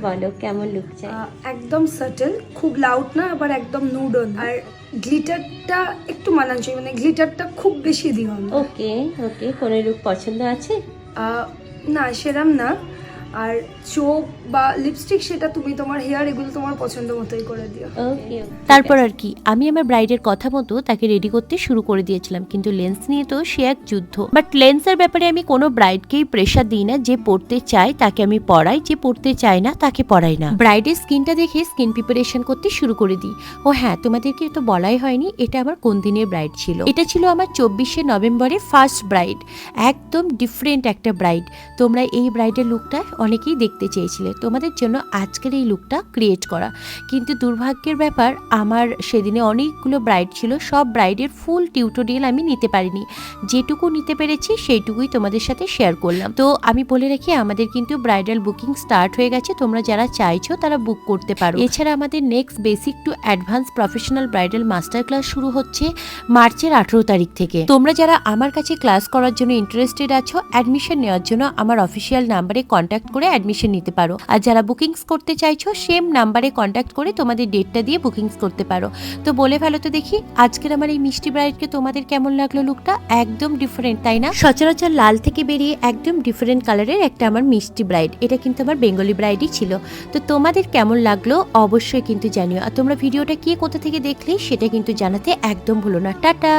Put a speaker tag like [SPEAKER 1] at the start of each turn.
[SPEAKER 1] বলো কেমন লুক চাই?
[SPEAKER 2] একদম সাটল, খুব লাউড না, আবার একদম নুডন, আর গ্লিটারটা একটু মানানসই, মানে গ্লিটারটা খুব বেশি দিও না।
[SPEAKER 1] ওকে ওকে, কোনো লুক পছন্দ আছে?
[SPEAKER 2] না সেরম না। আর চোখ বা লিপস্টিক সেটা তুমি তোমার হেয়ার এগুলো তোমার পছন্দ মতোই করে দিও।
[SPEAKER 1] ওকে।
[SPEAKER 3] তারপর আর কি, আমি আমার ব্রাইডের কথা মতো তাকে রেডি করতে শুরু করে দিয়েছিলাম, কিন্তু লেন্স নিয়ে তো সে এক যুদ্ধ। বাট লেন্সের ব্যাপারে আমি কোনো ব্রাইডকেই প্রেশার দিই না। যে পড়তে চায় তাকে আমি পড়াই, যে পড়তে চায় না তাকে পড়াই না। ব্রাইডের স্কিনটা দেখে স্কিন প্রিপারেশন করতে শুরু করে দিই। ও হ্যাঁ, তোমাদেরকে তো বলাই হয়নি এটা আমার কোন দিনের ব্রাইড ছিল। এটা ছিল আমার 24শে নভেম্বরে ফার্স্ট ব্রাইড। একদম ডিফারেন্ট একটা ব্রাইড। তোমরা এই ব্রাইডের লুকটা অনেকেই দেখতে চেয়েছিলে, তোমাদের জন্য আজকের এই লুকটা ক্রিয়েট করা। কিন্তু দুর্ভাগ্যের ব্যাপার, আমার সেদিনে অনেকগুলো ব্রাইড ছিল, সব ব্রাইডের ফুল টিউটোরিয়াল আমি নিতে পারিনি। যেটুকু নিতে পেরেছি সেইটুকুই তোমাদের সাথে শেয়ার করলাম। তো আমি বলে রাখি, আমাদের কিন্তু ব্রাইডাল বুকিং স্টার্ট হয়ে গেছে। তোমরা যারা চাইছো তারা বুক করতে পারো। এছাড়া আমাদের next basic to advance professional bridal master class শুরু হচ্ছে মার্চের 18 তারিখ থেকে। তোমরা যারা আমার কাছে ক্লাস করার জন্য ইন্টারেস্টেড আছো, অ্যাডমিশন নেওয়ার জন্য আমার অফিসিয়াল নাম্বারে কন্ট্যাক্ট করে অ্যাডমিশন নিতে পারো। আর যারা বুকিংস করতে চাইছো, সেম নাম্বারে কন্ট্যাক্ট করে তোমাদের ডেটটা দিয়ে বুকিংস করতে পারো। তো বলে ফেলো তো দেখি, আজকের আমার এই মিষ্টি ব্রাইডকে তোমাদের কেমন লাগলো লুকটা? একদম ডিফারেন্ট, তাই না? সচরাচর লাল থেকে বেরিয়ে একদম ডিফারেন্ট কালারের একটা আমার মিষ্টি ব্রাইড। এটা কিন্তু আমার বেঙ্গলি ব্রাইডই ছিল। তো তোমাদের কেমন লাগলো অবশ্যই কিন্তু জানিও। আর তোমরা ভিডিওটা কে কোথা থেকে দেখলে সেটা কিন্তু জানাতে একদম ভুলো না। টাটা।